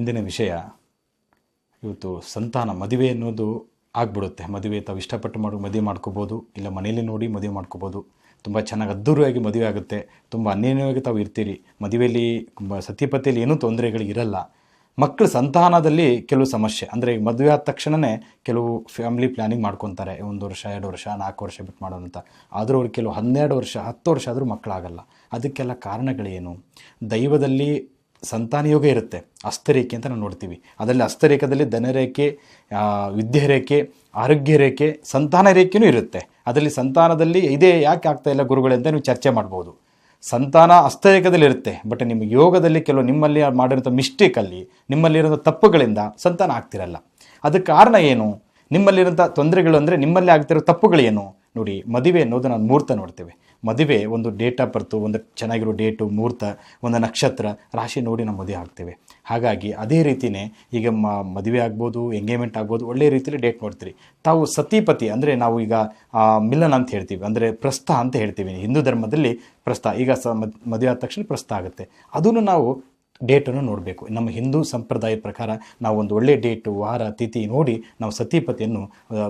ಇಂದಿನ ವಿಷಯ ಇವತ್ತು ಸಂತಾನ ಮದುವೆ ಅನ್ನೋದು ಆಗ್ಬಿಡುತ್ತೆ. ಮದುವೆ ತಾವು ಇಷ್ಟಪಟ್ಟು ಮದುವೆ ಮಾಡ್ಕೋಬೋದು, ಇಲ್ಲ ಮನೇಲಿ ನೋಡಿ ಮದುವೆ ಮಾಡ್ಕೋಬೋದು. ತುಂಬ ಚೆನ್ನಾಗಿ ಅದ್ಧೂರಿಯಾಗಿ ಮದುವೆ ಆಗುತ್ತೆ, ತುಂಬ ಅನ್ಯೋನ್ಯವಾಗಿ ತಾವು ಇರ್ತೀರಿ. ಮದುವೆಯಲ್ಲಿ ಸತಿಪತಿಯಲ್ಲಿ ಏನೂ ತೊಂದರೆಗಳಿರಲ್ಲ. ಮಕ್ಕಳ ಸಂತಾನದಲ್ಲಿ ಕೆಲವು ಸಮಸ್ಯೆ, ಅಂದರೆ ಮದುವೆ ಆದ ತಕ್ಷಣವೇ ಕೆಲವು ಫ್ಯಾಮಿಲಿ ಪ್ಲ್ಯಾನಿಂಗ್ ಮಾಡ್ಕೊತಾರೆ, 1 ವರ್ಷ 2 ವರ್ಷ 4 ವರ್ಷ ಬಿಟ್ಟು ಮಾಡೋದಂತ. ಆದರೂ ಅವ್ರಿಗೆ ಕೆಲವು 12 ವರ್ಷ 10 ವರ್ಷ ಆದರೂ ಮಕ್ಕಳಾಗಲ್ಲ. ಅದಕ್ಕೆಲ್ಲ ಕಾರಣಗಳೇನು? ದೈವದಲ್ಲಿ ಸಂತಾನ ಯೋಗ ಇರುತ್ತೆ, ಹಸ್ತರೇಖೆ ಅಂತ ನಾವು ನೋಡ್ತೀವಿ. ಅದರಲ್ಲಿ ಹಸ್ತರೇಖದಲ್ಲಿ ಧನರೇಖೆ, ವಿದ್ಯಾರೇಖೆ, ಆರೋಗ್ಯ ರೇಖೆ, ಸಂತಾನ ರೇಖೆಯೂ ಇರುತ್ತೆ. ಅದರಲ್ಲಿ ಸಂತಾನದಲ್ಲಿ ಇದೇ ಯಾಕೆ ಆಗ್ತಾ ಇಲ್ಲ ಗುರುಗಳೇ ಅಂತ ನೀವು ಚರ್ಚೆ ಮಾಡ್ಬೋದು. ಸಂತಾನ ಹಸ್ತರೇಖದಲ್ಲಿ ಇರುತ್ತೆ, ಬಟ್ ನಿಮ್ಮ ಯೋಗದಲ್ಲಿ ಕೆಲವು ನಿಮ್ಮಲ್ಲಿ ಮಾಡಿರೋಂಥ ಮಿಸ್ಟೇಕಲ್ಲಿ, ನಿಮ್ಮಲ್ಲಿರೋಂಥ ತಪ್ಪುಗಳಿಂದ ಸಂತಾನ ಆಗ್ತಿರಲ್ಲ. ಅದಕ್ಕೆ ಕಾರಣ ಏನು? ನಿಮ್ಮಲ್ಲಿರೋಂಥ ತೊಂದರೆಗಳು ಅಂದರೆ ನಿಮ್ಮಲ್ಲಿ ಆಗ್ತಿರೋ ತಪ್ಪುಗಳೇನು? ನೋಡಿ, ಮದುವೆ ಅನ್ನೋದು ನಾವು ಮುಹೂರ್ತ ನೋಡ್ತೇವೆ. ಮದುವೆ ಒಂದು ಡೇಟ್ ಆಫ್ ಬರ್ತು, ಒಂದು ಚೆನ್ನಾಗಿರೋ ಡೇಟು, ಮುಹೂರ್ತ, ಒಂದು ನಕ್ಷತ್ರ, ರಾಶಿ ನೋಡಿ ನಾವು ಮದುವೆ ಆಗ್ತೇವೆ. ಹಾಗಾಗಿ ಅದೇ ರೀತಿಯೇ ಈಗ ಮದುವೆ ಆಗ್ಬೋದು, ಎಂಗೇಜ್ಮೆಂಟ್ ಆಗ್ಬೋದು, ಒಳ್ಳೆಯ ರೀತಿಯಲ್ಲಿ ಡೇಟ್ ನೋಡ್ತೀರಿ. ತಾವು ಸತಿಪತಿ ಅಂದರೆ ನಾವು ಈಗ ಮಿಲನ ಅಂತ ಹೇಳ್ತೀವಿ, ಅಂದರೆ ಪ್ರಸ್ಥ ಅಂತ ಹೇಳ್ತೀವಿ. ಹಿಂದೂ ಧರ್ಮದಲ್ಲಿ ಪ್ರಸ್ಥ, ಈಗ ಮದುವೆ ಆದ ತಕ್ಷಣ ಪ್ರಸ್ಥ ಆಗುತ್ತೆ. ಅದನ್ನು ನಾವು ಡೇಟನ್ನು ನೋಡಬೇಕು. ನಮ್ಮ ಹಿಂದೂ ಸಂಪ್ರದಾಯದ ಪ್ರಕಾರ ನಾವು ಒಂದು ಒಳ್ಳೆಯ ಡೇಟು, ವಾರ, ತಿಥಿ ನೋಡಿ ನಾವು ಸತಿಪತಿಯನ್ನು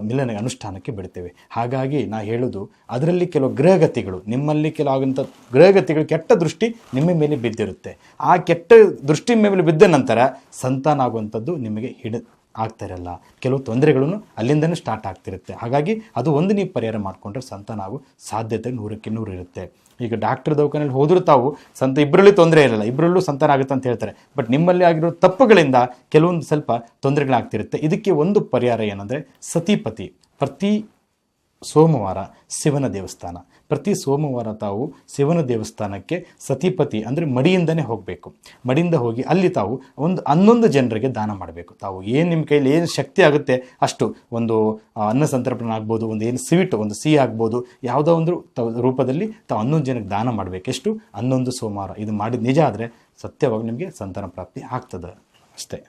ಮಿಲನ ಅನುಷ್ಠಾನಕ್ಕೆ ಬಿಡ್ತೇವೆ. ಹಾಗಾಗಿ ನಾ ಹೇಳೋದು, ಅದರಲ್ಲಿ ಕೆಲವು ಗ್ರಹಗತಿಗಳು, ನಿಮ್ಮಲ್ಲಿ ಕೆಲವಾಗಂಥ ಗ್ರಹಗತಿಗಳು ಕೆಟ್ಟ ದೃಷ್ಟಿ ನಿಮ್ಮ ಮೇಲೆ ಬಿದ್ದಿರುತ್ತೆ. ಆ ಕೆಟ್ಟ ದೃಷ್ಟಿ ಮೇಲೆ ಬಿದ್ದ ನಂತರ ಸಂತಾನ ಆಗುವಂಥದ್ದು ನಿಮಗೆ ಆಗ್ತಿರಲ್ಲ. ಕೆಲವು ತೊಂದರೆಗಳನ್ನು ಅಲ್ಲಿಂದನೇ ಸ್ಟಾರ್ಟ್ ಆಗ್ತಿರುತ್ತೆ. ಹಾಗಾಗಿ ಅದು ಒಂದು ನೀವು ಪರಿಹಾರ ಮಾಡಿಕೊಂಡ್ರೆ ಸಂತಾನ ಆಗೋ ಸಾಧ್ಯತೆ 100ಕ್ಕೆ 100 ಇರುತ್ತೆ. ಈಗ ಡಾಕ್ಟರ್ ದವಾಖಾನೆಯಲ್ಲಿ ಹೋದರೂ ತಾವು ಇಬ್ಬರಲ್ಲಿ ತೊಂದರೆ ಇರಲ್ಲ, ಇಬ್ಬರಲ್ಲೂ ಸಂತಾನ ಆಗುತ್ತೆ ಅಂತ ಹೇಳ್ತಾರೆ. ಬಟ್ ನಿಮ್ಮಲ್ಲಿ ಆಗಿರೋ ತಪ್ಪುಗಳಿಂದ ಕೆಲವೊಂದು ಸ್ವಲ್ಪ ತೊಂದರೆಗಳಾಗ್ತಿರುತ್ತೆ. ಇದಕ್ಕೆ ಒಂದು ಪರಿಹಾರ ಏನಂದರೆ ಸತಿಪತಿ. ಪ್ರತಿ ಸೋಮವಾರ ಶಿವನ ದೇವಸ್ಥಾನ, ಪ್ರತಿ ಸೋಮವಾರ ತಾವು ಶಿವನ ದೇವಸ್ಥಾನಕ್ಕೆ ಸತಿಪತಿ ಅಂದರೆ ಮಡಿಯಿಂದನೇ ಹೋಗಬೇಕು. ಮಡಿಯಿಂದ ಹೋಗಿ ಅಲ್ಲಿ ತಾವು ಒಂದು 11 ಜನರಿಗೆ ದಾನ ಮಾಡಬೇಕು. ತಾವು ಏನು ನಿಮ್ಮ ಕೈಯಲ್ಲಿ ಏನು ಶಕ್ತಿ ಆಗುತ್ತೆ ಅಷ್ಟು, ಒಂದು ಅನ್ನ ಸಂತರ್ಪಣೆ ಆಗ್ಬೋದು, ಒಂದು ಏನು ಸ್ವೀಟ್, ಒಂದು ಸಿಹಿ ಆಗ್ಬೋದು, ಯಾವುದೋ ಒಂದು ರೂಪದಲ್ಲಿ ತಾವು 11 ಜನಕ್ಕೆ ದಾನ ಮಾಡಬೇಕು. ಎಷ್ಟು? 11 ಸೋಮವಾರ. ಇದು ಮಾಡಿದ ನಿಜ ಆದರೆ ಸತ್ಯವಾಗಿ ನಿಮಗೆ ಸಂತಾನ ಪ್ರಾಪ್ತಿ ಆಗ್ತದೆ ಅಷ್ಟೇ.